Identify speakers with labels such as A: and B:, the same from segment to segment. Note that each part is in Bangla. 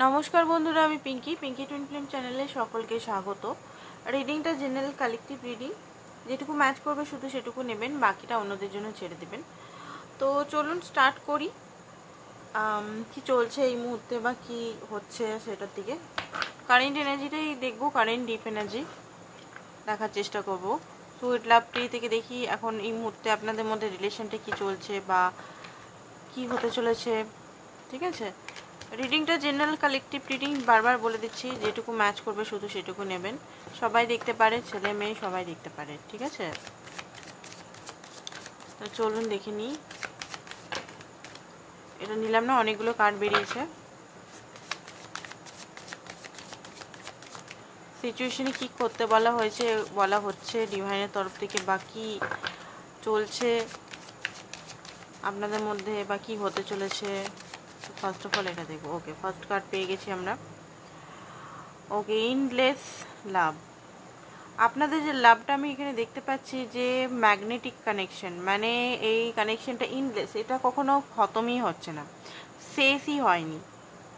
A: নমস্কার বন্ধুরা, আমি পিঙ্কি টুইন ফিল্ম চ্যানেলে সকলকে স্বাগত। রিডিংটা জেনারেল কালেকটিভ রিডিং, যেটুকু ম্যাচ করবে শুধু সেটুকু নেবেন, বাকিটা অন্যদের জন্য ছেড়ে দেবেন। তো চলুন স্টার্ট করি। কি চলছে এই মুহূর্তে বা কি হচ্ছে সেটার দিকে কারেন্ট এনার্জিটাই দেখবো, কারেন্ট ডিপ এনার্জি দেখার চেষ্টা করব। সুইট লাভ ট্রি থেকে দেখি এখন এই মুহূর্তে আপনাদের মধ্যে রিলেশনটা কি চলছে বা কি হতে চলেছে। ঠিক আছে, রিডিংটা জেনারেল কালেকটিভ রিডিং, বারবার বলে দিচ্ছি, যেটুকু ম্যাচ করবে শুধু সেটুকু নেবেন। সবাই দেখতে পারে, ছেলে মেয়ে সবাই দেখতে পারে। ঠিক আছে, তো চলুন দেখে নিই। এটা নিলাম না, অনেকগুলো কার্ড বেরিয়েছে। সিচুয়েশনে কি করতে বলা হচ্ছে ডিভাইনের তরফ থেকে, বা কি চলছে আপনাদের মধ্যে বা কি হতে চলেছে। ফার্স্ট অফ অল এটা দেখবো। ওকে, ফার্স্ট কার্ড পেয়ে গেছি আমরা। ওকে, ইনলেস লাভ। আপনাদের যে লাভটা আমি এখানে দেখতে পাচ্ছি, যে ম্যাগনেটিক কানেকশন, মানে এই কানেকশনটা ইনলেস, এটা কখনো খতমই হচ্ছে না, শেষই হয়নি,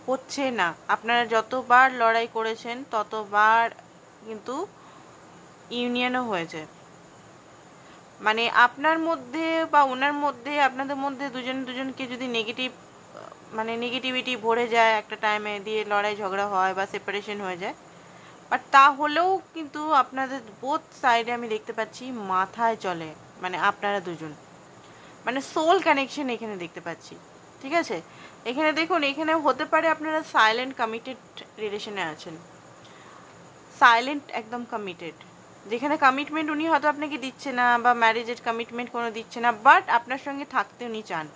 A: হচ্ছে না। আপনারা যতবার লড়াই করেছেন ততবার কিন্তু ইউনিয়নও হয়েছে। মানে আপনার মধ্যে বা ওনার মধ্যে, আপনাদের মধ্যে দুজনকে যদি নেগেটিভিটি ভরে যায় একটা টাইমে, দিয়ে লড়াই ঝগড়া হয় বা সেপারেশন হয়ে যায়, বাট তাহলেও কিন্তু আপনাদের বোথ সাইডে আমি দেখতে পাচ্ছি মাথায় চলে, মানে আপনারা দুজন, মানে সোল কানেকশন এখানে দেখতে পাচ্ছি। ঠিক আছে, এখানে দেখুন, এখানে হতে পারে আপনারা সাইলেন্ট কমিটেড রিলেশনে আছেন, সাইলেন্ট একদম কমিটেড, যেখানে কমিটমেন্ট উনি হয়তো আপনাকে দিচ্ছে না, বা ম্যারেজের কমিটমেন্ট কোনো দিচ্ছে না, বাট আপনার সঙ্গে থাকতে উনি চান।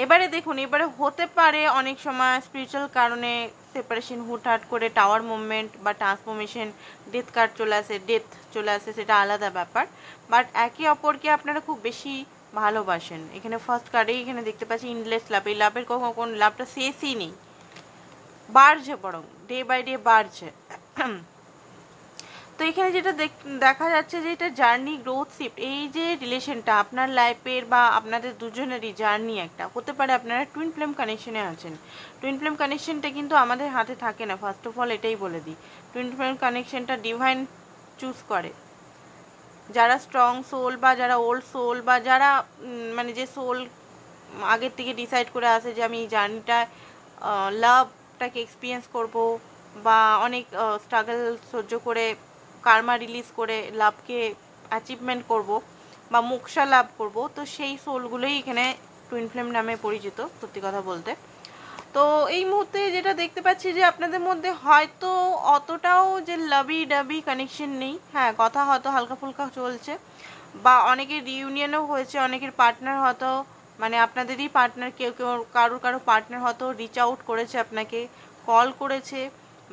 A: এবারে দেখুন, এবারে হতে পারে অনেক সময় স্পিরিচুয়াল কারণে সেপারেশন, হুটহাট করে টাওয়ার মুভমেন্ট বা ট্রান্সফরমেশন, ডেথ কার্ড চলে আসে, সেটা আলাদা ব্যাপার। বাট একে অপরকে আপনারা খুব বেশি ভালোবাসেন। এখানে ফার্স্ট কার্ডেই এখানে দেখতে পাচ্ছি ইনলেস লাভ। এই লাভের কোন লাভটা শেষই নেই, বাড়ছে, বরং ডে বাই ডে বাড়ছে। তো এখানে যেটা দেখা যাচ্ছে যে এটা জার্নি, গ্রোথ, শিফট, এই যে রিলেশনটা আপনার লাইফের বা আপনাদের দুজনেরই জার্নি একটা হতে পারে। আপনারা টুইন ফ্লেম কানেকশনে আছেন। টুইন ফ্লেম কানেকশনটা কিন্তু আমাদের হাতে থাকে না, ফার্স্ট অফ অল এটাই বলে দিই। টুইন ফ্লেম কানেকশনটা ডিভাইন চুজ করে। যারা স্ট্রং সোল বা যারা ওল্ড সোল বা যারা মানে যে সোল আগের থেকে ডিসাইড করে আসে যে আমি এই জার্নিটা, লাভটাকে এক্সপিরিয়েন্স করব, বা অনেক স্ট্রাগল সহ্য করে কার্মা রিলিজ করে লাভকে অ্যাচিভমেন্ট করব বা মোক্ষা লাভ করব, তো সেই সোলগুলোই এখানে টুইন ফ্লেম নামে পরিচিত, সত্যি কথা বলতে। তো এই মুহূর্তে যেটা দেখতে পাচ্ছি যে আপনাদের মধ্যে হয়তো অতটাও যে লাভি ডাবি কানেকশন নেই। হ্যাঁ, কথা হয়তো হালকা ফুলকা চলছে, বা অনেকের রিইউনিয়নও হয়েছে, অনেকের পার্টনার হয়তো, মানে আপনাদেরই পার্টনার, কেউ কারো পার্টনার হয়তো রিচ আউট করেছে আপনাকে, কল করেছে,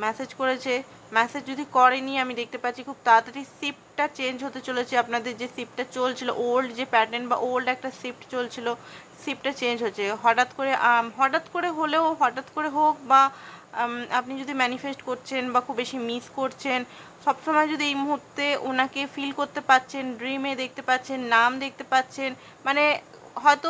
A: মেসেজ করেছে। মেসেজ যদি করেনি, আমি দেখতে পাচ্ছি খুব তাড়াতাড়ি শিফটটা চেঞ্জ হতে চলেছে। আপনাদের যে শিফটটা চলছিল, ওল্ড যে প্যাটার্ন বা ওল্ড একটা শিফট চলছিল, শিফটটা চেঞ্জ হচ্ছে হঠাৎ করে হোক, বা আপনি যদি ম্যানিফেস্ট করছেন বা খুব বেশি মিস করছেন, সবসময় যদি এই মুহূর্তে ওনাকে ফিল করতে পাচ্ছেন, ড্রিমে দেখতে পাচ্ছেন, নাম দেখতে পাচ্ছেন, মানে হয়তো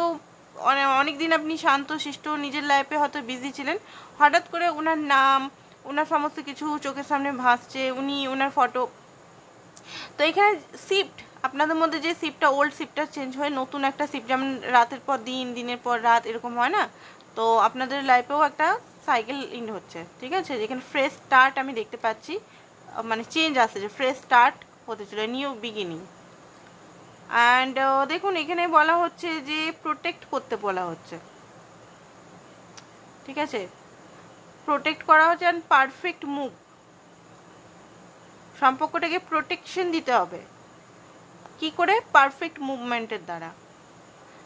A: অনেক দিন আপনি শান্ত শিষ্ট নিজের লাইফে হয়তো বিজি ছিলেন, হঠাৎ করে ওনার নাম, ওনার সমস্ত কিছু চোখের সামনে ভাসছে, ওনার ফটো। তো এখানে শিফট, আপনাদের মধ্যে যে শিফটটা, ওল্ড শিফটটা চেঞ্জ হয়ে নতুন একটা শিফট, যেমন রাতের পর দিন, দিনের পর রাত, এরকম হয় না? তো আপনাদের লাইফেও একটা সাইকেল ইন হচ্ছে। ঠিক আছে, যেখানে ফ্রেশ স্টার্ট আমি দেখতে পাচ্ছি, মানে চেঞ্জ আসছে, যে ফ্রেশ স্টার্ট হতে চলে, নিউ বিগিনিং। অ্যান্ড দেখুন, এখানে বলা হচ্ছে যে প্রোটেক্ট করতে বলা হচ্ছে। ঠিক আছে, প্রোটেক্ট করা হচ্ছে, অ্যান্ড পারফেক্ট মুভ, সম্পর্কটাকে প্রোটেকশন দিতে হবে। কি করে? পারফেক্ট মুভমেন্টের দ্বারা।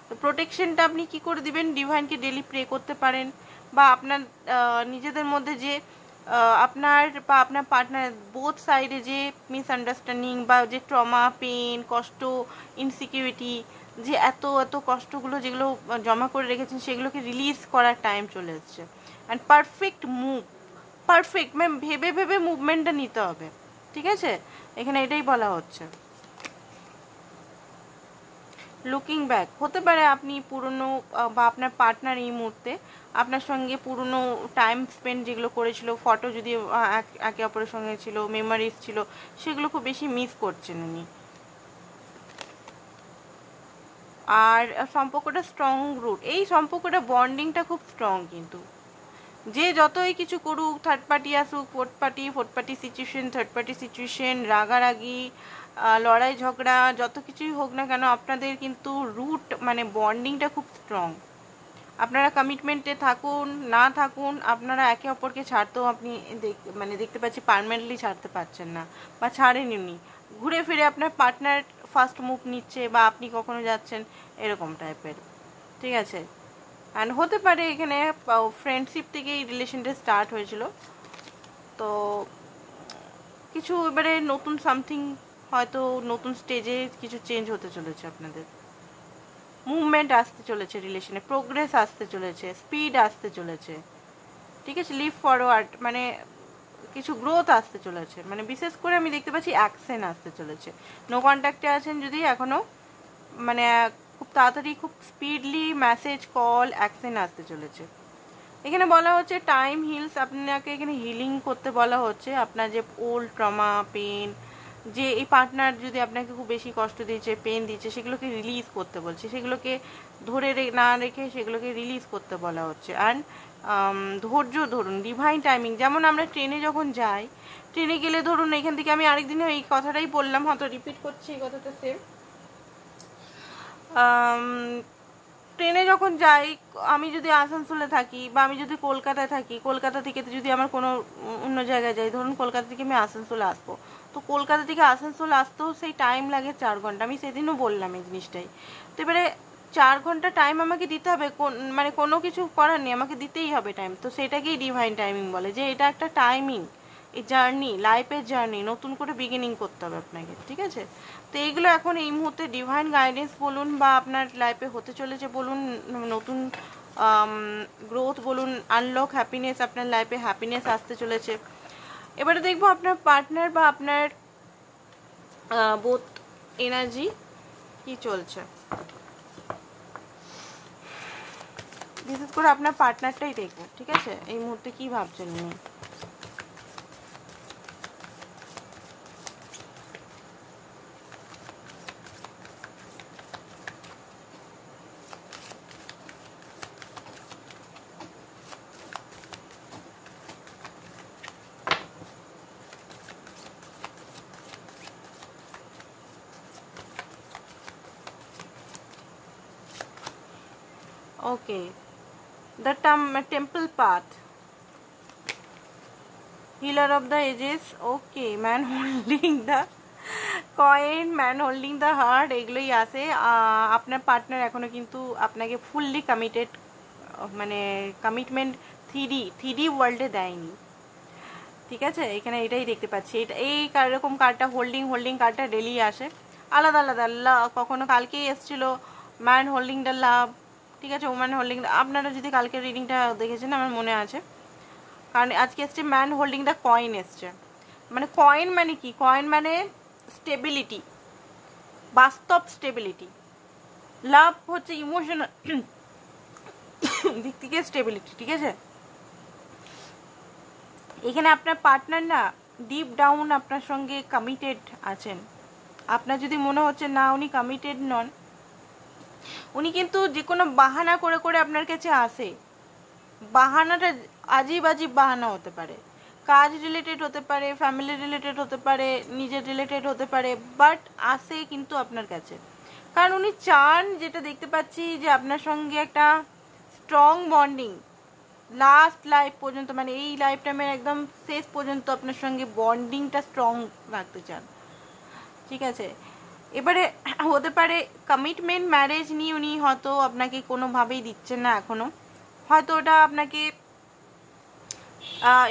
A: তো প্রোটেকশনটা আপনি কি করে দিবেন? ডিভাইনকে ডেলি প্রে করতে পারেন, বা আপনার নিজেদের মধ্যে যে আপনার বা আপনার পার্টনার বোথ সাইডে যে মিসআন্ডারস্ট্যান্ডিং বা যে ট্রমা, পেন, কষ্ট, ইনসিকিউরিটি, যে এত কষ্টগুলো যেগুলো জমা করে রেখেছেন, সেগুলোকে রিলিজ করার টাইম চলে এসছে। And perfect move, perfect, ma'am ভেবে ভেবে মুভমেন্টটা নিতে হবে। ঠিক আছে, এখানে এটাই বলা হচ্ছে। লুকিং ব্যাক হতে পারে আপনি পুরনো বা আপনার পার্টনার এই মুহূর্তে আপনার সঙ্গে পুরনো টাইম স্পেন্ড যেগুলো করেছিল, ফটো যদি একে অপরের সঙ্গে ছিল, মেমোরিজ ছিল, সেগুলো খুব বেশি মিস করছেন উনি। আর সম্পর্কটা স্ট্রং রুট, এই সম্পর্কটা বন্ডিংটা খুব স্ট্রং, কিন্তু যে যতই কিছু করুক, থার্ড পার্টি আসুক, ফোর্থ পার্টি সিচুয়েশন, রাগারাগি, লড়াই ঝগড়া, যত কিছুই হোক না কেন, আপনাদের কিন্তু রুট মানে বন্ডিংটা খুব স্ট্রং। আপনারা কমিটমেন্টে থাকুন না থাকুন, আপনারা একে অপরকে ছাড়তেও আপনি মানে দেখতে পাচ্ছি পার্মানেন্টলি ছাড়তে পারছেন না, বা ছাড়েনি উনি, ঘুরে ফিরে আপনার পার্টনার ফার্স্ট মুভ নিচ্ছে, বা আপনি কখনো যাচ্ছেন, এরকম টাইপের। ঠিক আছে, অ্যান্ড হতে পারে এখানে ফ্রেন্ডশিপ থেকেই রিলেশনটা স্টার্ট হয়েছিল, তো কিছু এবারে নতুন সামথিং, হয়তো নতুন স্টেজে কিছু চেঞ্জ হতে চলেছে, আপনাদের মুভমেন্ট আসতে চলেছে, রিলেশনে প্রোগ্রেস আসতে চলেছে, স্পিড আসতে চলেছে। ঠিক আছে, লিভ ফরওয়ার্ড মানে কিছু গ্রোথ আসতে চলেছে, মানে বিশেষ করে আমি দেখতে পাচ্ছি অ্যাকশন আসতে চলেছে। নো কন্ট্যাক্টে আছেন যদি এখনও, মানে খুব তাড়াতাড়ি খুব স্পিডলি মেসেজ, কল, অ্যাকশন আসতে চলেছে। এখানে বলা হচ্ছে টাইম হিলস, আপনাকে এখানে হিলিং করতে বলা হচ্ছে আপনার যে ওল্ড ট্রমা, পেন, যে এই পার্টনার যদি আপনাকে খুব বেশি কষ্ট দিচ্ছে, পেন দিচ্ছে, সেগুলোকে রিলিজ করতে বলছে, সেগুলোকে ধরে না রেখে সেগুলোকে রিলিজ করতে বলা হচ্ছে। অ্যান্ড ধৈর্য ধরুন, ডিভাইন টাইমিং, যেমন আমরা ট্রেনে যখন যাই, ট্রেনে গেলে ধরুন এখান থেকে আমি আরেকদিনও এই কথাটাই বললাম, হয়তো রিপিট করছি এই কথাটা সেম। ট্রেনে যখন যাই, আমি যদি আসানসোলে থাকি বা আমি যদি কলকাতায় থাকি, কলকাতা থেকে যদি আমার কোনো অন্য জায়গায় যাই, ধরুন কলকাতা থেকে আমি আসানসোলে আসবো, তো কলকাতা থেকে আসানসোল আসতেও সেই টাইম লাগে 4 ঘন্টা, আমি সেদিনও বললাম এই জিনিসটাই। তো এবারে 4 ঘন্টা টাইম আমাকে দিতে হবে, মানে কোনো কিছু করার নেই, আমাকে দিতেই হবে টাইম, তো সেটাকেই ডিভাইন টাইমিং বলে, যে এটা একটা টাইমিং, এই জার্নি, লাইফের জার্নি, নতুন করে বিগিনিং করতে হবে আপনাকে। ঠিক আছে, তো এইগুলো এখন এই মুহূর্তে ডিভাইন গাইডেন্স বলুন, বা আপনার লাইফে হতে চলেছে বলুন, নতুন গ্রোথ বলুন, আনলক হ্যাপিনেস, আপনার লাইফে হ্যাপিনেস আসতে চলেছে। এবারে দেখবো আপনার পার্টনার বা আপনার বোথ এনার্জি কি চলছে, বিশেষ করে আপনার পার্টনারটাই দেখবো। ঠিক আছে, এই মুহূর্তে কি ভাবছেন উনি। Okay, the temple path, healer of the ages. Okay, man holding the coin, man holding the heart, এগুলোই আছে। আপনার পার্টনার এখনো কিন্তু আপনাকে ফুললি কমিটেড, মানে কমিটমেন্ট থ্রি ওয়ার্ল্ডে দেয়নি। ঠিক আছে, এখানে এটাই দেখতে পাচ্ছি, এটা এই এরকম কার্ডটা হোল্ডিং কার্ডটা ডেলি আসে, আলাদা আলাদা। কখনো কালকেই এসেছিল ম্যান হোল্ডিং দ্য লাভ, ঠিক আছে, ওম্যান হোল্ডিং, আপনারা যদি কালকে রিডিংটা দেখেছেন আমার মনে আছে, কারণ আজকে এসছে ম্যান হোল্ডিং দ্য কয়েন এসছে। মানে কয়েন মানে কি, কয়েন মানে স্টেবিলিটি, বাস্তব স্টেবিলিটি। লাভ হচ্ছে ইমোশনাল দিক থেকে স্টেবিলিটি। ঠিক আছে, এখানে আপনার পার্টনার না ডিপ ডাউন আপনার সঙ্গে কমিটেড আছেন। আপনার যদি মনে হচ্ছে না উনি কমিটেড নন, উনি কিন্তু যে কোনো বাহানা করে করে আপনার কাছে আসে। বাহানাটা আজীব বাহানা হতে পারে, কাজ রিলেটেড হতে পারে, ফ্যামিলি রিলেটেড হতে পারে, নিজের রিলেটেড হতে পারে, বাট আসে কিন্তু আপনার কাছে, কারণ উনি চান, যেটা দেখতে পাচ্ছি যে আপনার সঙ্গে একটা স্ট্রং বন্ডিং লাস্ট লাইফ পর্যন্ত, মানে এই লাইফ টাইমের একদম শেষ পর্যন্ত আপনার সঙ্গে বন্ডিংটা স্ট্রং রাখতে চান। ঠিক আছে, এবারে হতে পারে কমিটমেন্ট ম্যারেজ নিয়ে উনি হয়তো আপনাকে কোনোভাবেই দিচ্ছেন না এখনো, হয়তো ওটা আপনাকে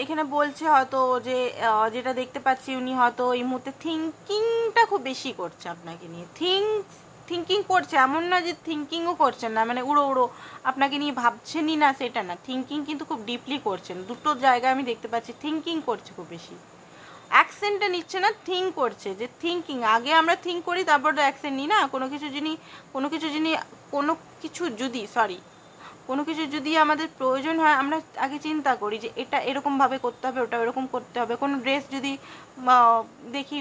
A: এখানে বলছে হয়তো যে যেটা দেখতে পাচ্ছি উনি হয়তো এই মুহূর্তে থিঙ্কিংটা খুব বেশি করছে আপনাকে নিয়ে, থিঙ্কিং করছে, এমন না যে থিঙ্কিংও করছেন না, মানে উড়ো আপনাকে নিয়ে ভাবছেনই না সেটা না, থিঙ্কিং কিন্তু খুব ডিপলি করছেন। দুটো জায়গায় আমি দেখতে পাচ্ছি থিঙ্কিং করছে খুব বেশি, অ্যাকসেন্টটা নিচ্ছে না, থিঙ্ক করছে, যে থিঙ্কিং, আগে আমরা থিঙ্ক করি তারপর তো অ্যাকসেন্ট নিই না। কোনো কিছু যদি আমাদের প্রয়োজন হয় আমরা আগে চিন্তা করি যে এটা এরকমভাবে করতে হবে, ওটা এরকম করতে হবে। কোনো ড্রেস যদি দেখি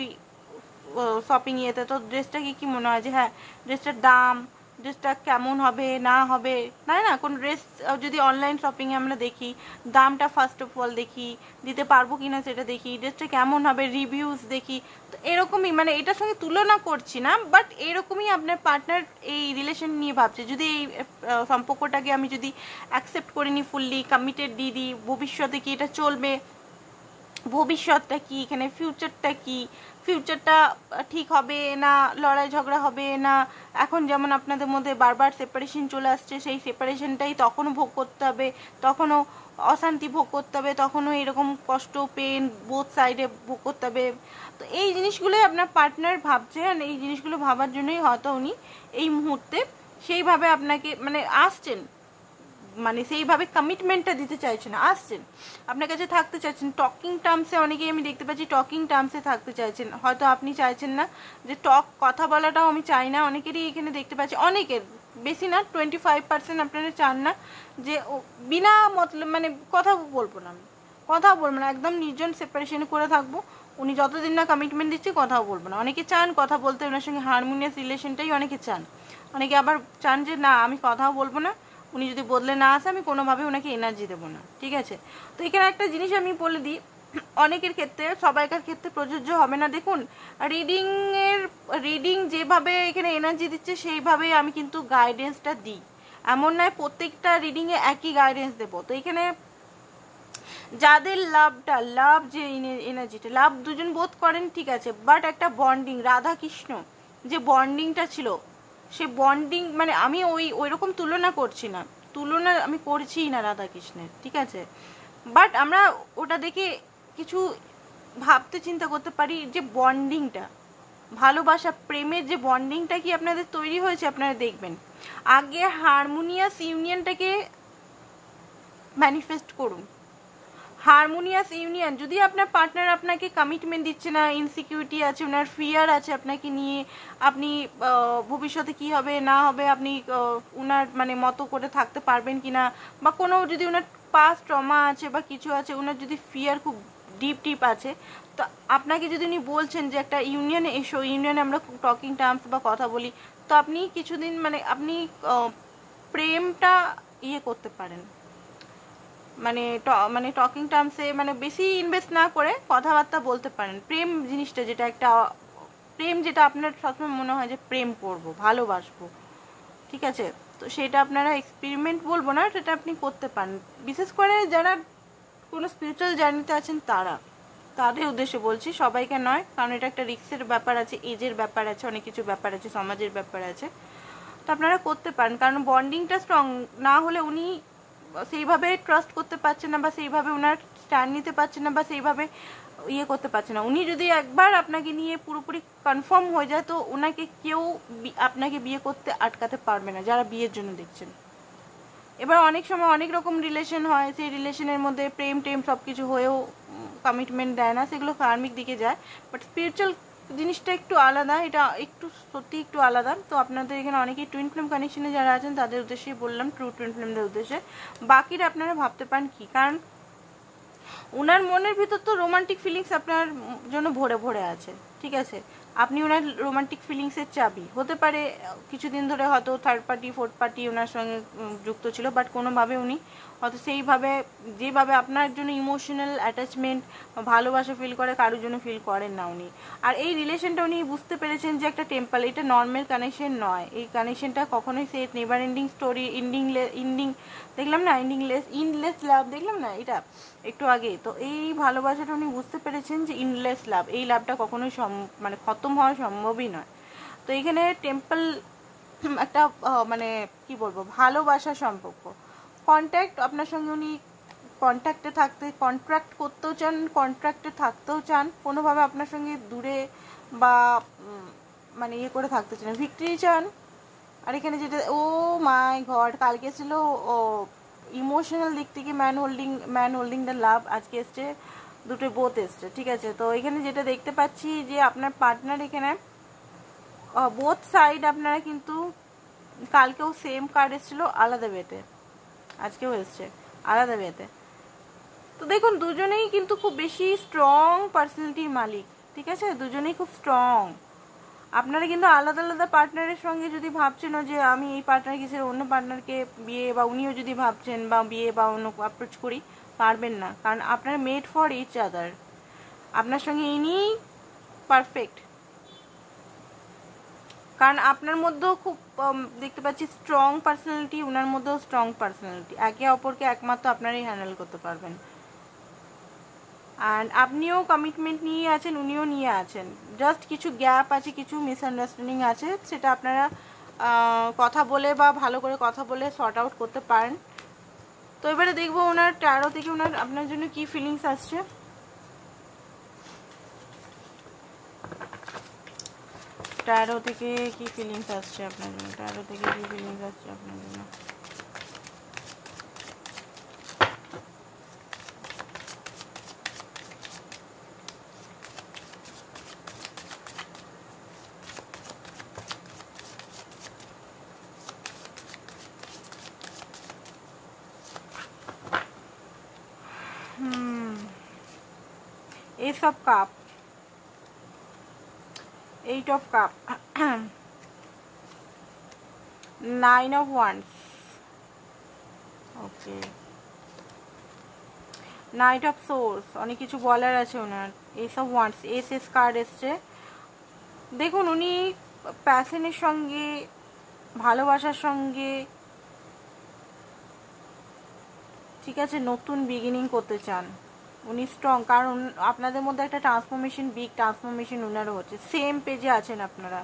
A: শপিং ইয়েতে, তো ড্রেসটাকে কি মনে হয় যে হ্যাঁ ড্রেসটার দাম, ড্রেসটা কেমন হবে না হবে, তাই না? কোনো ড্রেস যদি অনলাইন শপিংয়ে আমরা দেখি, দামটা ফার্স্ট অফ অল দেখি, দিতে পারবো কি না সেটা দেখি, ড্রেসটা কেমন হবে রিভিউজ দেখি। তো এরকমই, মানে এটার সঙ্গে তুলনা করছি না, বাট এরকমই আপনার পার্টনার এই রিলেশন নিয়ে ভাবছে। যদি এই সম্পর্কটাকে আমি যদি অ্যাকসেপ্ট করিনি, ফুললি কমিটেড দিয়ে দিই, ভবিষ্যতে কি এটা চলবে, ভবিষ্যৎটা কি, এখানে ফিউচারটা কি, ফিউচারটা ঠিক হবে না, লড়াই ঝগড়া হবে না, এখন যেমন আপনাদের মধ্যে বারবার সেপারেশন চলে আসছে, সেই সেপারেশনটাই তখনও ভোগ করতে হবে, তখনও অশান্তি ভোগ করতে হবে, তখনও এরকম কষ্ট পেন বোথ সাইডে ভোগ করতে হবে। তো এই জিনিসগুলোই আপনার পার্টনার ভাবছেন, এই জিনিসগুলো ভাবার জন্যই হয়তো উনি এই মুহূর্তে সেইভাবে আপনাকে মানে আসছেন, মানে সেইভাবে কমিটমেন্টটা দিতে চাইছেন, আসছেন আপনার কাছে, থাকতে চাইছেন টকিং টার্মসে। অনেকেই আমি দেখতে পাচ্ছি টকিং টার্মসে থাকতে চাইছেন, হয়তো আপনি চাইছেন না যে কথা বলাটাও আমি চাই না, অনেকেরই এখানে দেখতে পাচ্ছি, অনেকের, বেশি না 25% আপনারা চান না যে বিনা মতলব মানে কথা বলবো না, একদম নির্জন সেপারেশন করে থাকবো, উনি যতদিন না কমিটমেন্ট দিচ্ছে কথাও বলবো না। অনেকে চান কথা বলতে, ওনার সঙ্গে হারমোনিয়াস রিলেশনটাই অনেকে চান, অনেকে আবার চান যে না আমি কথাও বলবো না, উনি যদি বদলে না আসে আমি কোনোভাবে ওনাকে এনার্জি দেবো না, ঠিক আছে? তো এখানে একটা জিনিস আমি বলে দিই, অনেকের ক্ষেত্রে, সবাইকার ক্ষেত্রে প্রযোজ্য হবে না। দেখুন রিডিং যেভাবে এখানে এনার্জি দিচ্ছে সেইভাবে আমি কিন্তু গাইডেন্সটা দিই, এমন নয় প্রত্যেকটা রিডিংয়ে একই গাইডেন্স দেবো। তো এখানে যাদের লাভ যে এনার্জিটা, লাভ দুজন বোধ করেন, ঠিক আছে, বাট একটা বন্ডিং, রাধা কৃষ্ণ যে বন্ডিংটা ছিল, সে বন্ডিং মানে আমি ওই রকম তুলনা করছি না, তুলনা আমি করছিই না রাধা কৃষ্ণের, ঠিক আছে, বাট আমরা ওটা দেখে কিছু ভাবতে চিন্তা করতে পারি যে বন্ডিংটা, ভালোবাসা প্রেমের যে বন্ডিংটা কি আপনাদের তৈরি হয়েছে, আপনারা দেখবেন। আগে হারমোনিয়াস ইউনিয়নটাকে ম্যানিফেস্ট করুন, হারমোনিয়াস ইউনিয়ন। যদি আপনার পার্টনার আপনাকে কমিটমেন্ট দিচ্ছে না, ইনসিকিউরিটি আছে, ওনার ফিয়ার আছে আপনাকে নিয়ে, আপনি ভবিষ্যতে কি হবে না হবে, আপনি ওনার মানে মতো করে থাকতে পারবেন কি না, বা কোনো যদি ওনার পাস্ট ট্রমা আছে বা কিছু আছে, ওনার যদি ফিয়ার খুব ডিপ আছে, তো আপনাকে যদি উনি বলছেন যে একটা ইউনিয়নে এসো, ইউনিয়নে আমরা টকিং টার্মস বা কথা বলি, তো আপনি কিছুদিন মানে আপনি প্রেমটা করতে পারেন, মানে টকিং টার্মসে মানে বেশি ইনভেস্ট না করে কথাবার্তা বলতে পারেন। প্রেম জিনিসটা যেটা একটা প্রেম, যেটা আপনার সবসময় মনে হয় যে প্রেম করব, ভালোবাসবো, ঠিক আছে, তো সেটা আপনারা এক্সপেরিমেন্ট বলবো না, সেটা আপনি করতে পারেন। বিশেষ করে যারা কোনো স্পিরিচুয়াল জার্নিতে আছেন তাদের উদ্দেশ্যে বলছি, সবাইকে নয়, কারণ এটা একটা রিস্কের ব্যাপার আছে, এজের ব্যাপার আছে, অনেক কিছু ব্যাপার আছে, সমাজের ব্যাপার আছে। তো আপনারা করতে পারেন, কারণ বন্ডিংটা স্ট্রং না হলে উনি সেইভাবে ট্রাস্ট করতে পারছে না, বা সেইভাবে ওনার স্ট্যান্ড নিতে পারছে না, বা সেইভাবে করতে পারছে না। উনি যদি একবার আপনাকে নিয়ে পুরোপুরি কনফার্ম হয়ে যায়, তো ওনাকে কেউ আপনাকে বিয়ে করতে আটকাতে পারবে না, যারা বিয়ের জন্য দেখছেন। এবার অনেক সময় অনেক রকম রিলেশন হয়, সেই রিলেশনের মধ্যে প্রেম টেম সব কিছু হয়েও কমিটমেন্ট দেয় না, সেগুলো কার্মিক দিকে যায়। বাট স্পিরিচুয়াল জিনিসটা একটু আলাদা, এটা একটু সত্যি একটু আলাদা। তো আপনাদের এখানে অনেকেই টুইন ফ্লেম কানেকশনে যারা আছেন তাদের উদ্দেশ্যেই বললাম, ট্রু টুইন ফ্লেমদের উদ্দেশ্যে। বাকিরা আপনারা ভাবতে পারেন কি, কারণ ওনার মনের ভিতর তো রোমান্টিক ফিলিংস আপনার জন্য ভরে ভরে আছে, ঠিক আছে, আপনি ওনার রোমান্টিক ফিলিংসের চাবি হতে পারে। কিছুদিন ধরে হয়তো থার্ড পার্টি ফোর্থ পার্টি ওনার সঙ্গে যুক্ত ছিল, বাট কোনোভাবে উনি হয়তো সেইভাবে যেভাবে আপনার জন্য ইমোশনাল অ্যাটাচমেন্ট ভালোবাসা ফিল করে, কারোর জন্য ফিল করেন না উনি। আর এই রিলেশনটা উনি বুঝতে পেরেছেন যে একটা টেম্পল, এটা নর্মাল কানেকশন নয়, এই কানেকশনটা কখনোই সে নেভার এন্ডিং স্টোরি, ইন্ডিং দেখলাম না, ইনলেস লাভ দেখলাম না এটা একটু আগে। তো এই ভালোবাসাটা উনি বুঝতে পেরেছেন যে ইনলেস লাভ, এই লাভটা কখনোই মানে খতম হওয়া সম্ভবই নয়। তো এখানে টেম্পল একটা মানে কি বলবো, ভালোবাসার সম্পর্ক, কন্ট্যাক্ট, আপনার সঙ্গে উনি কন্ট্যাক্টে কন্ট্রাক্ট করতেও চান, কন্ট্রাক্টে থাকতেও চান, কোনোভাবে আপনার সঙ্গে দূরে বা মানে করে থাকতে চান, ভিক্টরি চান। আর এখানে যেটা মাই গড, কালকে ছিল ইমোশনাল দিক থেকে ম্যান হোল্ডিং দ্য লাভ, আজকে এসছে দুটো বোথ এসছে, ঠিক আছে। তো এখানে যেটা দেখতে পাচ্ছি যে আপনার পার্টনার এখানে বোথ সাইড আপনারা কিন্তু, কালকেও সেম কার্ড এসেছিলো আলাদা ওয়েতে, আজকেও এসছে আলাদা ওয়েতে। তো দেখুন দুজনেই কিন্তু খুব বেশি স্ট্রং পার্সোনালিটির মালিক, ঠিক আছে, দুজনেই খুব স্ট্রং। আপনারা কিন্তু আলাদা আলাদা পার্টনারের সঙ্গে যদি ভাবছেন যে আমি এই পার্টনারকে ছেড়ে অন্য পার্টনারকে বিয়ে, বা উনিও যদি ভাবছেন বা বিয়ে বা অন্য অ্যাপ্রোচ করি, পারবেন না, কারণ আপনার মেড ফর ইচ আদার। আপনার সঙ্গে ইনি পারফেক্ট, কারণ আপনার মধ্যেও খুব দেখতে পাচ্ছি স্ট্রং পার্সোনালিটি, ওনার মধ্যেও স্ট্রং পার্সোনালিটি, একে অপরকে একমাত্র আপনারাই হ্যান্ডেল করতে পারবেন। অ্যান্ড আপনিও কমিটমেন্ট নিয়ে আছেন, উনিও নিয়ে আছেন, জাস্ট কিছু গ্যাপ আছে, কিছু মিসআন্ডারস্ট্যান্ডিং আছে, সেটা আপনারা কথা বলে বা ভালো করে কথা বলে সর্ট আউট করতে পারেন। তো এবারে দেখবো ওনার ট্যারো থেকে ওনার আপনার জন্য কি ফিলিংস আসছে। ট্যারো থেকে কি ফিলিংস আসছে আপনার জন্য, ট্যারো থেকে কি ফিলিংস আসছে আপনার জন্য। Ace of Cup, Eight of Cup, Nine of Wands, okay, knight of swords, অনেক কিছু বলার আছে ওনার। Ace of wands, ace card এসছে। দেখুন উনি প্যাশনের সঙ্গে, ভালোবাসার সঙ্গে, ঠিক আছে, নতুন বিগিনিং করতে চান। উনি স্ট্রং, কারণ আপনাদের মধ্যে একটা ট্রান্সফরমেশন, বিগ ট্রান্সফরমেশন ওনারও হচ্ছে। সেম পেজে আছেন আপনারা,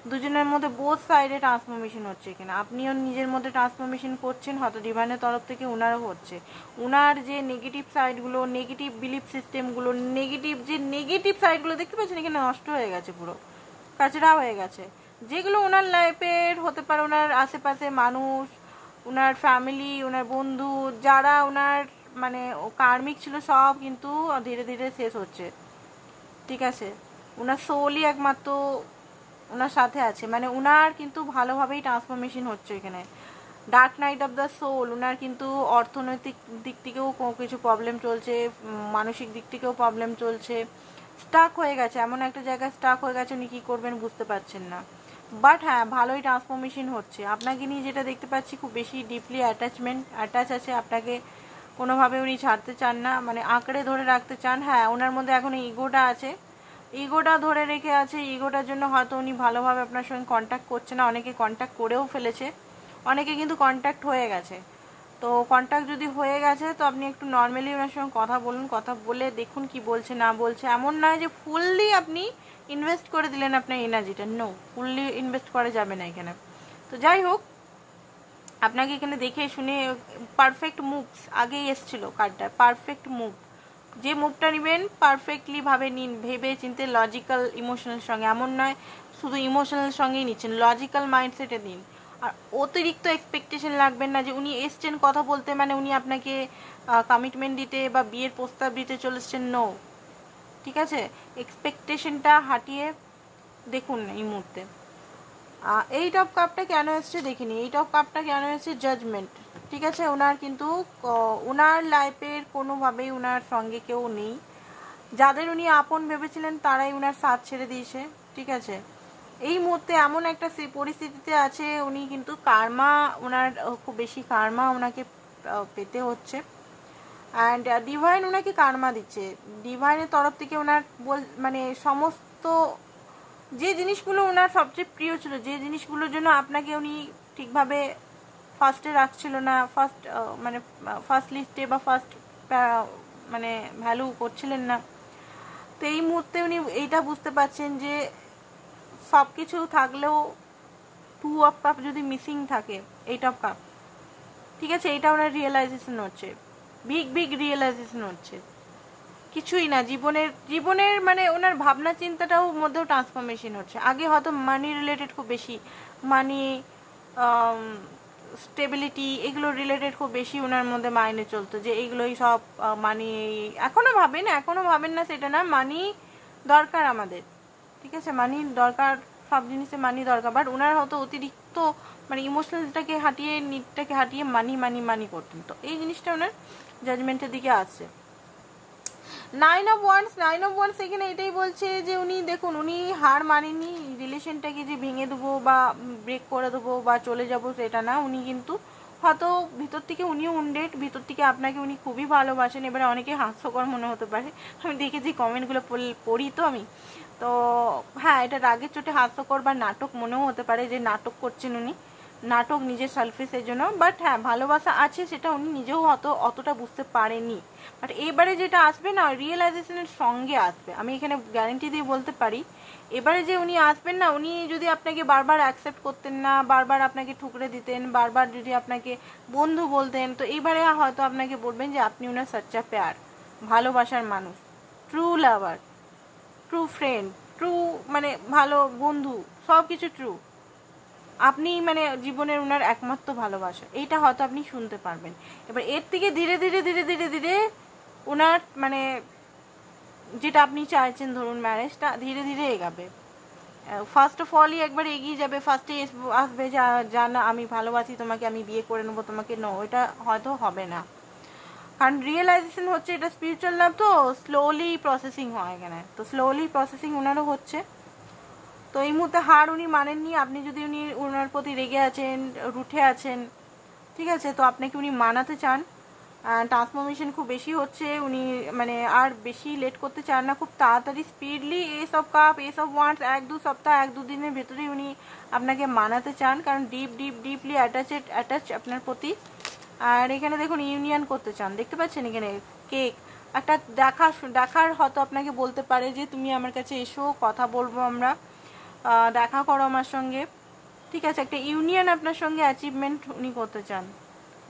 A: দুজনের মধ্যে বোথ সাইডে ট্রান্সফরমেশন হচ্ছে। এখানে আপনিও নিজের মধ্যে ট্রান্সফরমেশন করছেন, হয়তো ডিভাইনের তরফ থেকে ওনারও হচ্ছে। ওনার যে নেগেটিভ সাইডগুলো, নেগেটিভ বিলিফ সিস্টেমগুলো, নেগেটিভ সাইডগুলো দেখতে পাচ্ছেন এখানে নষ্ট হয়ে গেছে, পুরো কাচড়া হয়ে গেছে। যেগুলো ওনার লাইফের হতে পারে, ওনার আশেপাশে মানুষ, ওনার ফ্যামিলি, ওনার বন্ধু, যারা ওনার মানে কার্মিক ছিল, সব কিন্তু ধীরে ধীরে শেষ হচ্ছে, ঠিক আছে। ওনার সোলই একমাত্র ওনার সাথে আছে, মানে ওনার কিন্তু ভালোভাবেই ট্রান্সফরমেশন হচ্ছে এখানে। Dark night of the soul, ওনার কিন্তু অর্থনৈতিক দিক থেকেও কিছু প্রবলেম চলছে, মানসিক দিক থেকেও প্রবলেম চলছে, স্টাক হয়ে গেছে, এমন একটা জায়গায় স্টাক হয়ে গেছে, উনি কী করবেন বুঝতে পারছেন না। বাট হ্যাঁ, ভালোই ট্রান্সফরমেশন হচ্ছে। আপনাকে নিয়ে যেটা দেখতে পাচ্ছি, খুব বেশি ডিপলি অ্যাটাচ আছে আপনাকে, কোনোভাবে উনি ছাড়তে চান না, মানে আঁকড়ে ধরে রাখতে চান। হ্যাঁ, ওনার মধ্যে এখন ইগোটা আছে, ইগোটা ধরে রেখে আছে, ইগোটার জন্য হয়তো উনি ভালোভাবে আপনার সঙ্গে কন্ট্যাক্ট করছে না। অনেকে কন্ট্যাক্ট করেও ফেলেছে, অনেকে কিন্তু কন্ট্যাক্ট হয়ে গেছে। তো কন্ট্যাক্ট যদি হয়ে গেছে, তো আপনি একটু নর্মালি ওনার সঙ্গে কথা বলুন, কথা বলে দেখুন কি বলছে না বলছে। এমন নয় যে ফুললি আপনি ইনভেস্ট করে দিলেন আপনার এনার্জিটা, নো, ফুললি ইনভেস্ট করা যাবে না এখানে। তো যাই হোক, আপনাকে এখানে দেখে শুনে পারফেক্ট মুভস আগেই এসছিল কার্ডটা, পারফেক্ট মুভ, যে মুভটা নেবেন পারফেক্টলি ভাবে নিন, ভেবে চিনতে, লজিক্যাল ইমোশনাল সঙ্গে, এমন নয় শুধু ইমোশনাল সঙ্গেই নিচ্ছেন, লজিক্যাল মাইন্ডসেটে দিন। আর অতিরিক্ত এক্সপেকটেশন রাখবেন না যে উনি এসছেন কথা বলতে মানে উনি আপনাকে কমিটমেন্ট দিতে বা বিয়ের প্রস্তাব দিতে চলেছেন, নো, ঠিক আছে। এক্সপেকটেশনটা হাঁটিয়ে দেখুন এই মুহূর্তে। এইট অফ কাপটা কেন এসছে দেখিনি, এইট অফ কাপটা কেন এসছে, জাজমেন্ট, ঠিক আছে। ওনার কিন্তু ওনার লাইফের কোনোভাবেই ওনার সঙ্গে কেউ নেই, যাদের উনি আপন ভেবেছিলেন তারাই ওনার সাথ ছেড়ে দিয়েছে, ঠিক আছে। এই মুহূর্তে এমন একটা পরিস্থিতিতে আছে, উনি কিন্তু কার্মা, ওনার খুব বেশি কার্মা ওনাকে পেতে হচ্ছে। অ্যান্ড ডিভাইন ওনাকে কার্মা দিচ্ছে, ডিভাইনের তরফ থেকে ওনার মানে সমস্ত যে জিনিসগুলো ওনার সবচেয়ে প্রিয় ছিল, যে জিনিসগুলোর জন্য আপনাকে উনি ঠিকভাবে ফার্স্টে রাখছিল না, ফার্স্ট লিস্টে বা ফার্স্ট মানে ভ্যালু করছিলেন না, তো এই মুহূর্তে উনি এইটা বুঝতে পারছেন যে সব কিছু থাকলেও টু অফ কাপ যদি মিসিং থাকে, এইট অফ কাপ, ঠিক আছে, এটা ওনার রিয়েলাইজেশন হচ্ছে, বিগ রিয়েলাইজেশন হচ্ছে। কিছুই না, জীবনের মানে ওনার ভাবনা চিন্তাটাও মধ্যেও ট্রান্সফরমেশন হচ্ছে। আগে হয়তো মানি রিলেটেড খুব বেশি, মানি, স্টেবিলিটি, এগুলো রিলেটেড খুব বেশি ওনার মধ্যে মাইনে চলতো, যে এইগুলোই সব মানি, এখনও ভাবেন না সেটা না, মানি দরকার আমাদের, ঠিক আছে, মানি দরকার, সব জিনিসে মানি দরকার, বাট ওনার হয়তো অতিরিক্ত মানে ইমোশনালটাকে হাঁটিয়ে, নিডটাকে হাঁটিয়ে মানি মানি মানি করতেন, তো এই জিনিসটা ওনার জাজমেন্টের দিকে আসছে। 9 of Wands এখানে এটাই বলছে যে উনি দেখুন, উনি হার মানেনি, রিলেশনটাকে যে ভেঙে দেবো বা ব্রেক করে দেবো বা চলে যাবো সেটা না, উনি কিন্তু হয়তো ভিতর থেকে উনিও উন্ডেড, ভিতর থেকে আপনাকে উনি খুবই ভালোবাসেন। এবারে অনেকে হাস্যকর মনে হতে পারে, আমি দেখেছি কমেন্টগুলো পড়ি তো আমি, তো হ্যাঁ এটা রাগের চোটে হাস্যকর বা নাটক মনেও হতে পারে, যে নাটক করছেন উনি, নাটক নিজের সেলফিসের জন্য, বাট হ্যাঁ ভালোবাসা আছে, সেটা উনি নিজেও অতটা বুঝতে পারেনি, বাট এবারে যেটা আসবে না রিয়েলাইজেশনের সঙ্গে আসবে, আমি এখানে গ্যারেন্টি দিয়ে বলতে পারি। এবারে যে উনি আসবেন না, উনি যদি আপনাকে বারবার অ্যাকসেপ্ট করতেন না, বারবার আপনাকে ঠুকরে দিতেন, বারবার যদি আপনাকে বন্ধু বলতেন, তো এইবারে হয়তো আপনাকে বলবেন যে আপনি ওনার সচ্চা প্যার, ভালোবাসার মানুষ, ট্রু লাভার, ট্রু ফ্রেন্ড, ট্রু মানে ভালো বন্ধু, সব কিছু ট্রু, আপনি মানে জীবনের ওনার একমাত্র ভালোবাসা, এইটা হয়তো আপনি শুনতে পারবেন। এবার এর থেকে ধীরে ধীরে ধীরে ধীরে ধীরে ওনার মানে যেটা আপনি চাইছেন, ধরুন ম্যারেজটা ধীরে ধীরে এগাবে, ফার্স্ট অফ অলই একবার এগিয়ে যাবে, ফার্স্টে আসবে যা না আমি ভালোবাসি তোমাকে, আমি বিয়ে করে নেবো তোমাকে, নো, এটা হয়তো হবে না, কারণ রিয়েলাইজেশন হচ্ছে, এটা স্পিরিচুয়াল লাভ তো স্লোলি প্রসেসিং হয় এখানে, তো স্লোলি প্রসেসিং ওনারও হচ্ছে। তো এই মুহূর্তে হার উনি মানেননি, আপনি যদি উনি ওনার প্রতি রেগে আছেন, রুঠে আছেন, ঠিক আছে, তো আপনাকে উনি মানাতে চান, ট্রান্সফরমেশন খুব বেশি হচ্ছে, উনি মানে আর বেশি লেট করতে চান না, খুব তাড়াতাড়ি speedily S of cup, S of wands, 1-2 সপ্তাহ 1-2 দিনের ভেতরেই উনি আপনাকে মানাতে চান, কারণ ডিপলি অ্যাটাচ আপনার প্রতি। আর এখানে দেখুন ইউনিয়ন করতে চান, দেখতে পাচ্ছেন এখানে কেক, একটা দেখার হয়তো আপনাকে বলতে পারে যে তুমি আমার কাছে এসো, কথা বলবো আমরা, দেখা করো আমার সঙ্গে, ঠিক আছে, একটা ইউনিয়ন আপনার সঙ্গে অ্যাচিভমেন্ট উনি করতে চান,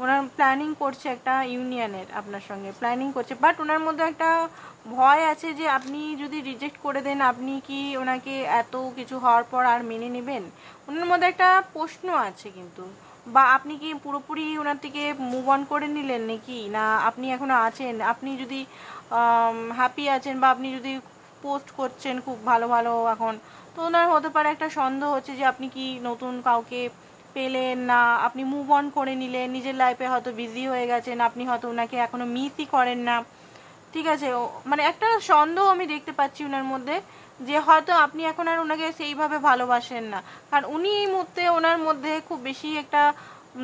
A: ওনার প্ল্যানিং করছে একটা ইউনিয়নের আপনার সঙ্গে প্ল্যানিং করছে, বাট ওনার মধ্যে একটা ভয় আছে যে আপনি যদি রিজেক্ট করে দেন, আপনি কি ওনাকে এত কিছু হওয়ার পর আর মেনে নেবেন, ওনার মধ্যে একটা প্রশ্ন আছে কিন্তু, বা আপনি কি পুরোপুরি ওনার থেকে মুভ অন করে নিলেন নাকি, না আপনি এখনো আছেন, আপনি যদি হ্যাপি আছেন বা আপনি যদি পোস্ট করছেন খুব ভালো ভালো এখন, তো ওনার হতে পারে একটা সন্দেহ হচ্ছে যে আপনি কি নতুন কাউকে পেলেন না, আপনি মুভ অন করে নিলেন, নিজের লাইফে হয়তো বিজি হয়ে গেছেন, আপনি হয়তো ওনাকে এখনো মিসই করেন না, ঠিক আছে, মানে একটা সন্দেহ আমি দেখতে পাচ্ছি ওনার মধ্যে, যে হয়তো আপনি এখন আর ওনাকে সেইভাবে ভালোবাসেন না, কারণ উনি এই মুহূর্তে ওনার মধ্যে খুব বেশি একটা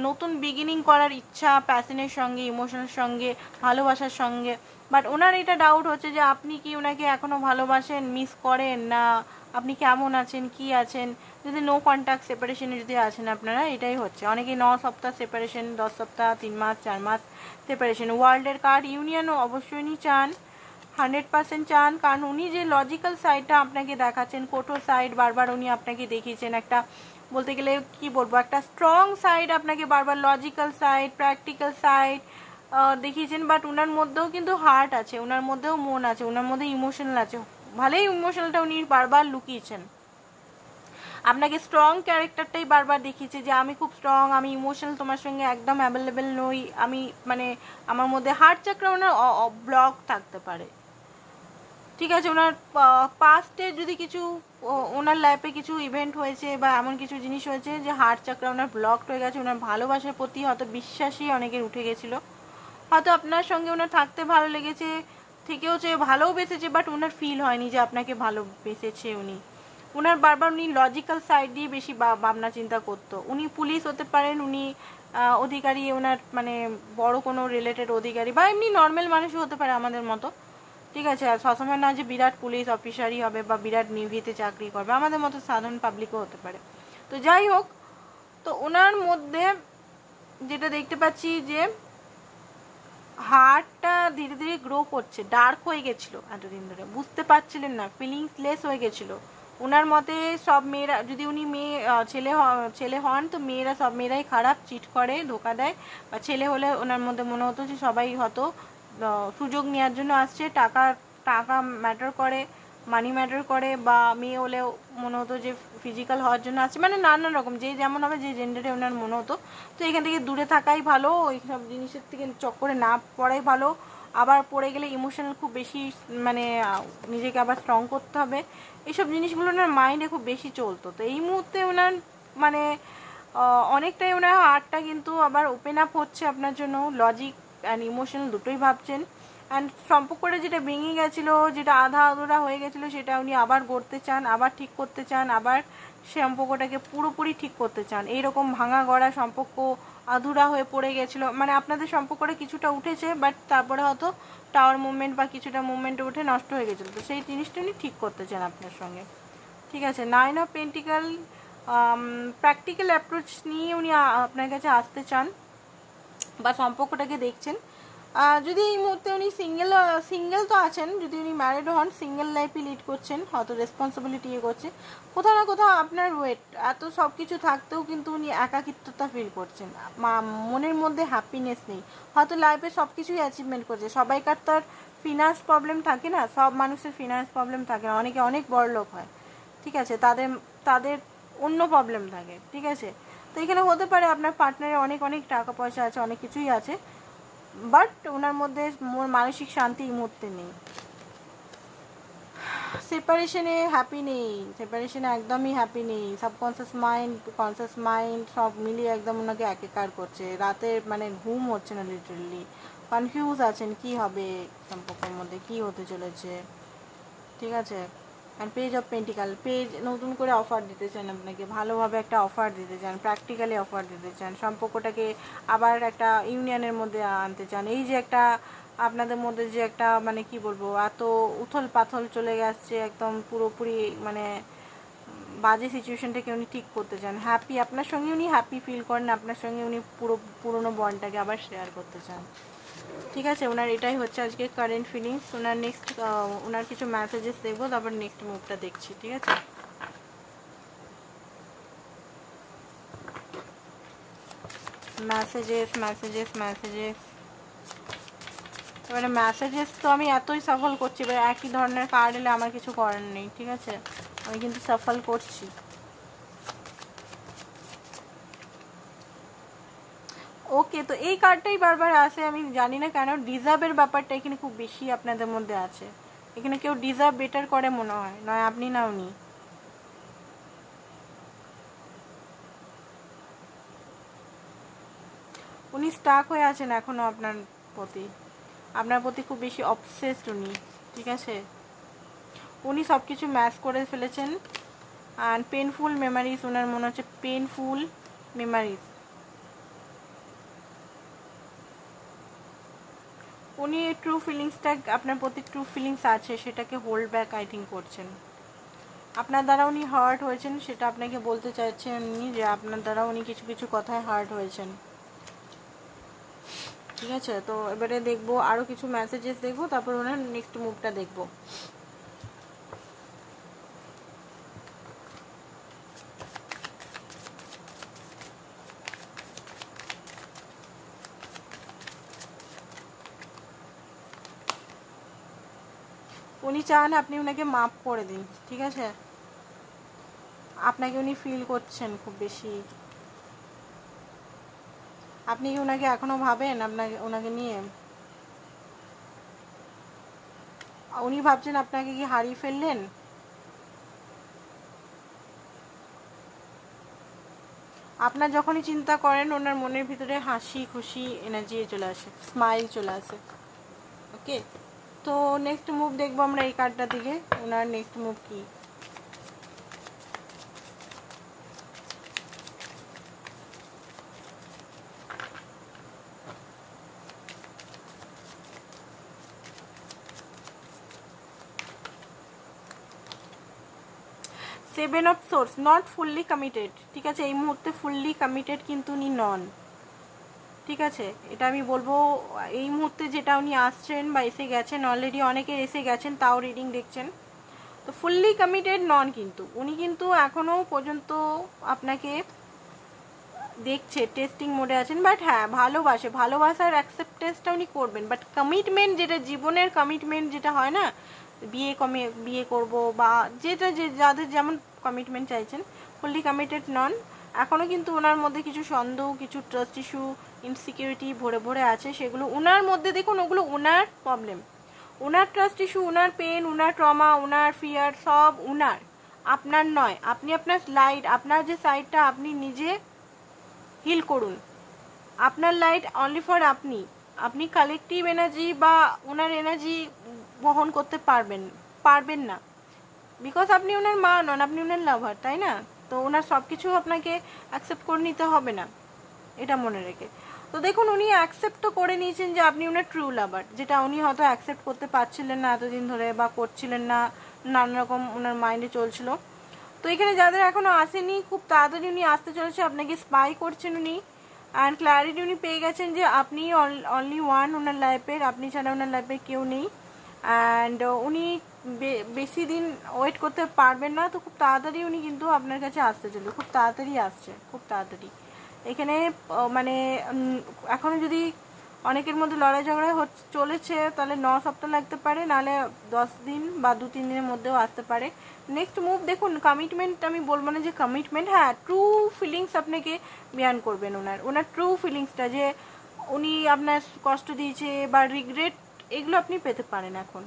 A: নতুন বিগিনিং করার ইচ্ছা, প্যাশনের সঙ্গে, ইমোশনের সঙ্গে, ভালোবাসার সঙ্গে, বাট ওনার এটা ডাউট হচ্ছে যে আপনি কি ওনাকে এখনো ভালোবাসেন, মিস করেন না, আপনি কেমন আছেন, কি আছেন, যদি নো কন্ট্যাক্ট সেপারেশনে যদি আছেন আপনারা, এটাই হচ্ছে, অনেকে 9 সপ্তাহ সেপারেশন, 10 সপ্তাহ, 3 মাস, 4 মাস সেপারেশন, ওয়ার্ল্ডের কার্ড ইউনিয়নও অবশ্যই উনি চান, 100% চান, কারণ উনি যে লজিক্যাল সাইডটা আপনাকে দেখাচ্ছেন, কঠোর সাইড বারবার উনি আপনাকে দেখিয়েছেন, একটা বলতে গেলে কি বলবো, একটা স্ট্রং সাইড আপনাকে বারবার, লজিক্যাল সাইড, প্র্যাকটিক্যাল সাইড দেখিয়েছেন, বাট ওনার মধ্যেও কিন্তু হার্ট আছে, ওনার মধ্যেও মন আছে, ওনার মধ্যে ইমোশনাল আছে, ভালোই ইমোশনালটা উনি বারবার লুকিয়েছেন, আপনাকে স্ট্রং ক্যারেক্টারটাই বারবার দেখিয়েছে যে আমি খুব স্ট্রং, আমি ইমোশনাল তোমার সঙ্গে একদম অ্যাভেলেবেল নই, আমি মানে আমার মধ্যে হার্ট চাকরা ওনার ব্লক থাকতে পারে, ঠিক আছে, ওনার পাস্টে যদি কিছু ওনার লাইফে কিছু ইভেন্ট হয়েছে বা এমন কিছু জিনিস হয়েছে যে হার্ট চাকরা ওনার ব্লকড হয়ে গেছে, ওনার ভালোবাসার প্রতি হয়তো বিশ্বাসই অনেকের উঠে গেছিলো, হয়তো আপনার সঙ্গে ওনার থাকতে ভালো লেগেছে, থেকেও চেয়ে ভালোও বেসেছে, বাট ওনার ফিল হয়নি যে আপনাকে ভালোবেসেছে উনি, ওনার বারবার উনি লজিক্যাল সাইড দিয়ে বেশি ভাবনা চিন্তা করতো, উনি পুলিশ হতে পারেন, উনি অধিকারী, ওনার মানে বড় কোনো রিলেটেড অধিকারী, বা এমনি নর্মাল মানুষও হতে পারে আমাদের মতো, ঠিক আছে, আর সবসময় না যে বিরাট পুলিশ অফিসারই হবে বা বিরাট নেভিতে চাকরি করবে, আমাদের মতো সাধারণ পাবলিকও হতে পারে, তো যাই হোক, তো ওনার মধ্যে যেটা দেখতে পাচ্ছি যে হার্টটা ধীরে ধীরে গ্রো করছে, ডার্ক হয়ে গেছিলো এতদিন ধরে, বুঝতে পারছিলেন না, ফিলিংস লেস হয়ে গেছিলো ওনার মতে, সব মেয়েরা যদি উনি ছেলে হন তো মেয়েরা, সব মেয়েরাই খারাপ, চিট করে, ধোকা দেয়, বা ছেলে হলে ওনার মধ্যে মনে হতো যে সবাই হয়তো সুযোগ নেওয়ার জন্য আসছে, টাকা ম্যাটার করে, মানি ম্যাটার করে, বা মেয়ে হলেও মনে হতো যে ফিজিক্যাল হওয়ার জন্য আসছে, মানে নানান রকম যে যেমন হবে, যে জেন্ডারে ওনার মনে হতো। তো এখান থেকে দূরে থাকাই ভালো, ওই সব জিনিসের থেকে চক্করে না পড়াই ভালো। আবার পড়ে গেলে ইমোশনাল খুব বেশি, মানে নিজেকে আবার স্ট্রং করতে হবে, এইসব জিনিসগুলো ওনার মাইন্ডে খুব বেশি চলতো। তো এই মুহূর্তে ওনার মানে অনেকটাই ওনার হার্টটা কিন্তু আবার ওপেন আপ হচ্ছে আপনার জন্য, লজিক অ্যান্ড ইমোশনাল দুটোই ভাবছেন। অ্যান্ড সম্পর্কটা যেটা ভেঙে গেছিলো, যেটা আধা আধুরা হয়ে গেছিলো, সেটা উনি আবার গড়তে চান, আবার ঠিক করতে চান, আবার সম্পর্কটাকে পুরোপুরি ঠিক করতে চান। এইরকম ভাঙা গড়া সম্পর্ক, আধুরা হয়ে পড়ে গেছিলো, মানে আপনাদের সম্পর্কটা কিছুটা উঠেছে, বাট তারপরে হয়তো টাওয়ার মুভমেন্ট বা কিছুটা মুভমেন্ট উঠে নষ্ট হয়ে গেছিলো। তো সেই জিনিসটা উনি ঠিক করতে চান আপনার সঙ্গে, ঠিক আছে। 9 অফ পেন্টিক্যাল, প্র্যাকটিক্যাল অ্যাপ্রোচ নিয়ে উনি আপনার কাছে আসতে চান বা সম্পর্কটাকে দেখছেন। যদি এই মুহূর্তে উনি সিঙ্গেল তো আছেন, যদি উনি ম্যারিড হন, সিঙ্গেল লাইফই লিড করছেন, হয়তো রেসপন্সিবিলিটি করছে, কোথাও না কোথাও আপনার ওয়েট এত সব কিছু থাকতেও কিন্তু উনি একাকিত্বতা ফিল করছেন, মনের মধ্যে হ্যাপিনেস নেই। হয়তো লাইফে সব কিছুই অ্যাচিভমেন্ট করছে, সবাইকার তো আর ফিনান্স প্রবলেম থাকে না, সব মানুষের ফিনান্স প্রবলেম থাকে না, অনেকে অনেক বড়লোক হয়, ঠিক আছে, তাদের অন্য প্রবলেম থাকে, ঠিক আছে। তো এখানে হতে পারে আপনার পার্টনারের অনেক অনেক টাকা পয়সা আছে, অনেক কিছুই আছে, বাট ওনার মধ্যে মানসিক শান্তি এই মুহূর্তে নেই, সেপারেশনে হ্যাপি নেই, সেপারেশনে একদমই হ্যাপি নেই। সাবকনসিয়াস মাইন্ড, কনসিয়াস মাইন্ড সব মিলিয়ে একদম ওনাকে একাকার করছে, রাতে মানে ঘুম হচ্ছে না, লিটারালি কনফিউজ আছেন কি হবে সম্পর্কের মধ্যে, কি হতে চলেছে, ঠিক আছে। অ্যান্ড পেজ অফ পেন্টিক্যাল, পেজ নতুন করে অফার দিতে চান আপনাকে, ভালোভাবে একটা অফার দিতে চান, প্র্যাকটিক্যালি অফার দিতে চান, সম্পর্কটাকে আবার একটা ইউনিয়নের মধ্যে আনতে চান। এই যে একটা আপনাদের মধ্যে যে একটা মানে কি বলবো, এত উথল পাথল চলে গেছে একদম পুরোপুরি, মানে বাজে সিচুয়েশনটাকে উনি ঠিক করতে চান, হ্যাপি আপনার সঙ্গে উনি হ্যাপি ফিল করেন, আপনার সঙ্গে উনি পুরোনো বন্ডটাকে আবার শেয়ার করতে চান, ঠিক আছে। ওনার এটাই হচ্ছে আজকে কারেন্ট ফিলিংস। ওনার নেক্সট ওনার কিছু মেসেজেস দেখবো, তারপর নেক্সট মুভটা দেখছি, ঠিক আছে। মেসেজেস মেসেজেস মেসেজেস, এবারে মেসেজেস তো আমি এতই সাফল করছি, এবার একই ধরনের কার্ড এলে আমার কিছু করার নেই, ঠিক আছে, আমি কিন্তু সাফল করছি। ওকে, তো এই কার্ডটাই বারবার আসে, আমি জানি না কেন, ডিজার্ভের ব্যাপারটা এখানে খুব বেশি আপনাদের মধ্যে আছে, এখানে কেউ ডিজার্ভ বেটার করে মনে হয়, নয় আপনি না উনি। উনি স্টাক হয়ে আছেন এখনো আপনার প্রতি খুব বেশি অবসেসড উনি, ঠিক আছে। উনি সব কিছু ম্যাচ করে ফেলেছেন, অ্যান্ড পেনফুল মেমারিজ, ওনার মনে হচ্ছে পেনফুল মেমারিজ, উনি ট্রু ফিলিংসটা, আপনার প্রতি ট্রু ফিলিংস আছে সেটাকে হোল্ড ব্যাক আই থিঙ্ক করছেন। আপনার দ্বারা উনি হার্ট হয়েছেন, সেটা আপনাকে বলতে চাইছেন উনি, যে আপনার দ্বারা উনি কিছু কিছু কথায় হার্ট হয়েছেন, ঠিক আছে। তো এবারে দেখবো আরও কিছু মেসেজেস দেখবো, তারপর ওনার নেক্সট মুভটা দেখবো। উনি চান আপনি ওনাকে মাফ করে দিন, ঠিক আছে, আপনাকে উনি ফিল করছেন খুব বেশি, আপনি কি ওনাকে এখনো ভাবেন, ওনাকে নিয়ে উনি ভাবছেন আপনাকে কি হারিয়ে ফেললেন। আপনার যখনই চিন্তা করেন ওনার মনের ভিতরে হাসি খুশি এনার্জি চলে আসে, স্মাইল চলে আসে, ওকে। তো নেক্সট মুভ দেখবো আমরা এই কার্ডটা দিকে, ওনার নেক্সট মুভ কি। Seven of swords, not fully committed, ঠিক আছে, এই মুহূর্তে ফুললি কমিটেড কিন্তু উনি নন, ঠিক আছে, এটা আমি বলবো। এই মুহূর্তে যেটা উনি আসছেন বা এসে গেছেন, অলরেডি অনেকের এসে গেছেন, তাও রিডিং দেখছেন, তো ফুললি কমিটেড নন, কিন্তু উনি কিন্তু এখনও পর্যন্ত আপনাকে দেখছে, টেস্টিং মোডে আছেন, বাট হ্যাঁ ভালোবাসার অ্যাকসেপ্টেন্সটা উনি করবেন, বাট কমিটমেন্ট, যেটা জীবনের কমিটমেন্ট যেটা হয় না, বিয়ে করব বা যেটা যাদের যেমন কমিটমেন্ট চাইছেন, ফুললি কমিটেড নন। এখনও কিন্তু ওনার মধ্যে কিছু সন্দেহ, কিছু ট্রাস্ট ইস্যু, ইনসিকিউরিটি ভরে ভরে আছে, সেগুলো ওনার মধ্যে দেখুন, ওগুলো ওনার প্রবলেম, ওনার ট্রাস্ট ইস্যু, ওনার পেন, ওনার ট্রমা, ওনার ফিয়ার, সব ওনার, আপনার নয়। আপনি আপনার লাইট, আপনার যে সাইডটা আপনি নিজে হিল করুন। আপনার লাইট অনলি ফর আপনি কালেকটিভ এনার্জি বা ওনার এনার্জি বহন করতে পারবেন না, বিকজ আপনি ওনার মা নন, আপনি ওনার লাভার, তাই না? তো ওনার সব কিছু আপনাকে অ্যাকসেপ্ট করে নিতে হবে না, এটা মনে রেখে। তো দেখুন, উনি অ্যাকসেপ্ট তো করে নিয়েছেন যে আপনি ওনার ট্রু লাভার, যেটা উনি হয়তো অ্যাকসেপ্ট করতে পারছিলেন না এতদিন ধরে, বা করছিলেন না, নানা রকম ওনার মাইন্ডে চলছিল। তো এখানে যাদের এখনো আসেনি, খুব তাড়াতাড়ি উনি আসতে চলেছে, আপনাকে স্পাই করছেন উনি, অ্যান্ড ক্ল্যারিটি উনি পেয়ে গেছেন যে আপনি অনলি ওয়ান ওনার লাইফের, আপনি ছাড়া ওনার লাইফে কেউ নেই। অ্যান্ড উনি বেশি দিন ওয়েট করতে পারবেন না, তো খুব তাড়াতাড়ি উনি কিন্তু আপনার কাছে আসতে চলে, খুব তাড়াতাড়ি আসছে, খুব তাড়াতাড়ি। এখানে মানে এখনও যদি অনেকের মধ্যে লড়াই ঝগড়া চলেছে, তাহলে 9 সপ্তাহ লাগতে পারে, নাহলে 10 দিন বা 2-3 দিনের মধ্যেও আসতে পারে। নেক্সট মুভ দেখুন, কমিটমেন্ট আমি বলবো না যে কমিটমেন্ট, হ্যাঁ ট্রু ফিলিংস আপনাকে বিয়ান করবেন, ওনার ট্রু ফিলিংসটা, যে উনি আপনার কষ্ট দিয়েছে বা রিগ্রেট, এগুলো আপনি পেতে পারেন এখন।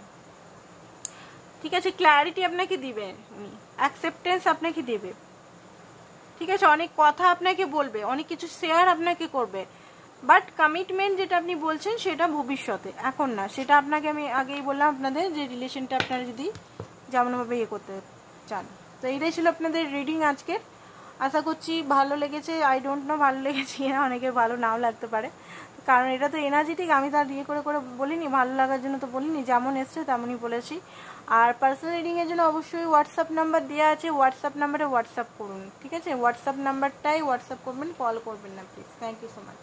A: ঠিক আছে, ক্ল্যারিটি আপনাকে দিবে উনি, অ্যাকসেপ্টেন্স আপনাকে দেবে, ঠিক আছে, অনেক কথা আপনাকে বলবে, অনেক কিছু শেয়ার আপনাকে করবে, বাট কমিটমেন্ট যেটা আপনি বলছেন সেটা ভবিষ্যতে, এখন না। সেটা আপনাকে আমি আগেই বললাম আপনাদের, যে রিলেশনটা আপনারা যদি যেমনভাবে ইয়ে করতে চান। তো এইটাই ছিল আপনাদের রিডিং আজকের। আশা করছি ভালো লেগেছে, আই ডোন্ট নো ভালো লেগেছে না, অনেকের ভালো নাও লাগতে পারে, কারণ এটা তো এনার্জেটিক, আমি তার ইয়ে করে করে বলিনি, ভালো লাগার জন্য তো বলিনি, যেমন এসছে তেমনই বলেছি। আর পার্সোনাল রিডিংয়ের জন্য অবশ্যই হোয়াটসঅ্যাপ নাম্বার দেওয়া আছে, হোয়াটসঅ্যাপ নাম্বারে হোয়াটসঅ্যাপ করুন, ঠিক আছে? হোয়াটসঅ্যাপ নাম্বারটাই হোয়াটসঅ্যাপ করবেন, কল করবেন না please. Thank you so much.